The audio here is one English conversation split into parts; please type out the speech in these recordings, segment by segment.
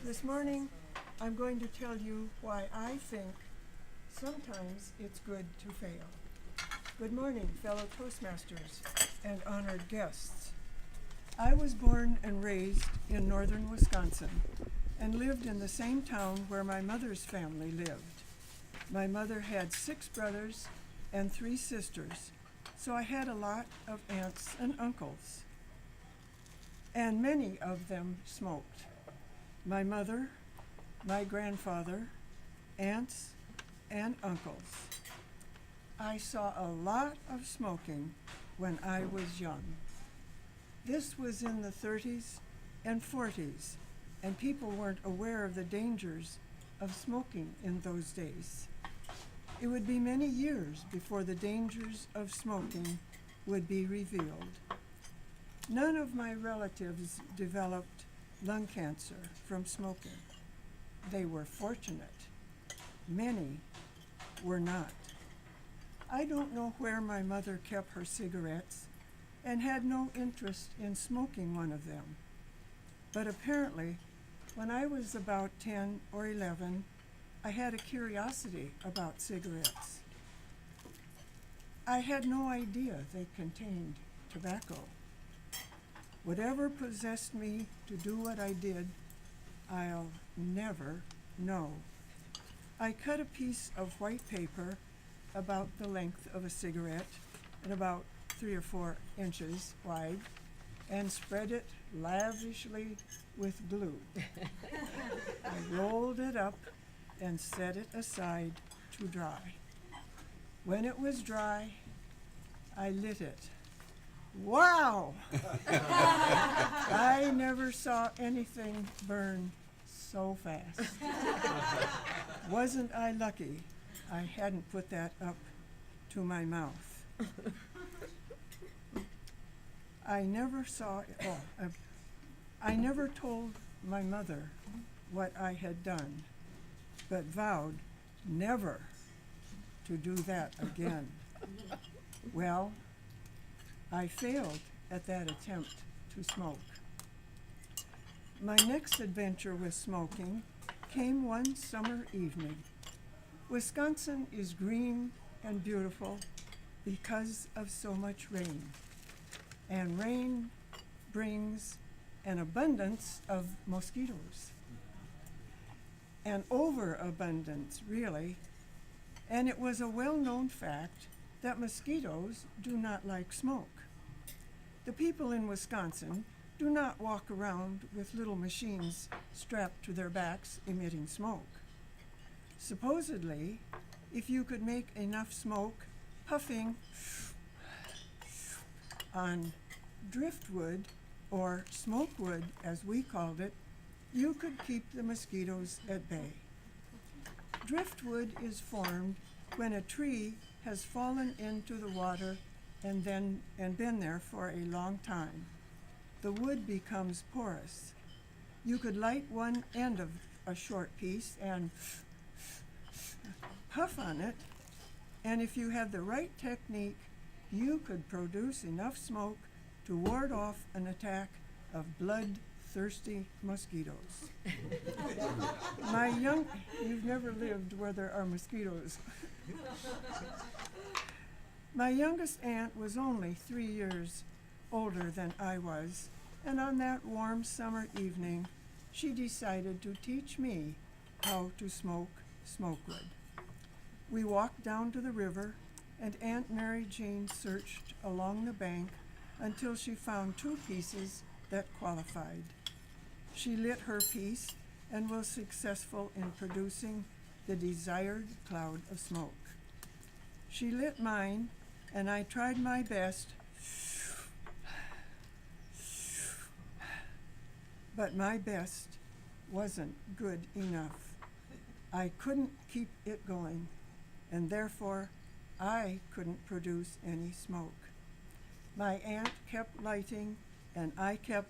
This morning, I'm going to tell you why I think sometimes it's good to fail. Good morning, fellow Toastmasters and honored guests. I was born and raised in northern Wisconsin and lived in the same town where my mother's family lived. My mother had 6 brothers and 3 sisters, so I had a lot of aunts and uncles, and many of them smoked. My mother, my grandfather, aunts, and uncles. I saw a lot of smoking when I was young. This was in the 30s and 40s, and people weren't aware of the dangers of smoking in those days. It would be many years before the dangers of smoking would be revealed. None of my relatives developed lung cancer from smoking. They were fortunate. Many were not. I don't know where my mother kept her cigarettes and had no interest in smoking one of them. But apparently, when I was about 10 or 11, I had a curiosity about cigarettes. I had no idea they contained tobacco. Whatever possessed me to do what I did, I'll never know. I cut a piece of white paper about the length of a cigarette and about 3 or 4 inches wide and spread it lavishly with glue. I rolled it up and set it aside to dry. When it was dry, I lit it. Wow! I never saw anything burn so fast. Wasn't I lucky I hadn't put that up to my mouth? I never told my mother what I had done, but vowed never to do that again. Well, I failed at that attempt to smoke. My next adventure with smoking came one summer evening. Wisconsin is green and beautiful because of so much rain. And rain brings an abundance of mosquitoes. An overabundance, really. And it was a well-known fact that mosquitoes do not like smoke. The people in Wisconsin do not walk around with little machines strapped to their backs emitting smoke. Supposedly, if you could make enough smoke puffing on driftwood, or smokewood as we called it, you could keep the mosquitoes at bay. Driftwood is formed when a tree has fallen into the water and been there for a long time. The wood becomes porous. You could light one end of a short piece and puff on it, and if you had the right technique, you could produce enough smoke to ward off an attack of bloodthirsty mosquitoes. You've never lived where there are mosquitoes. My youngest aunt was only 3 years older than I was, and on that warm summer evening, she decided to teach me how to smoke smokewood. We walked down to the river, and Aunt Mary Jane searched along the bank until she found 2 pieces that qualified. She lit her piece and was successful in producing the desired cloud of smoke. She lit mine, and I tried my best, but my best wasn't good enough. I couldn't keep it going, and therefore I couldn't produce any smoke. My aunt kept lighting, and I kept,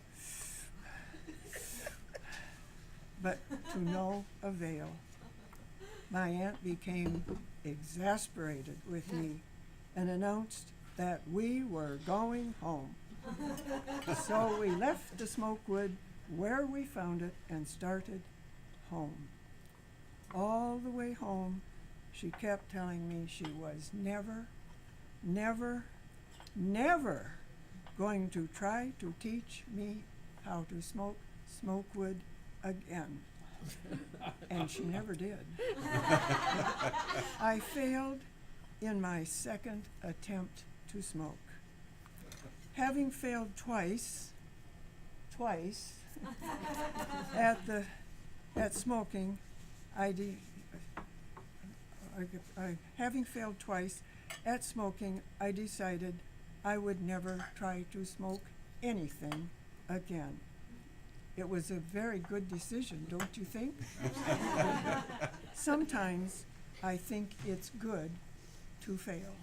but to no avail. My aunt became exasperated with me and announced that we were going home. So we left the smokewood where we found it and started home. All the way home, she kept telling me she was never, never, never going to try to teach me how to smoke wood again. And she never did. I failed in my second attempt to smoke. Having failed twice at smoking, having failed twice at smoking, I decided I would never try to smoke anything again. It was a very good decision, don't you think? Sometimes I think it's good to fail.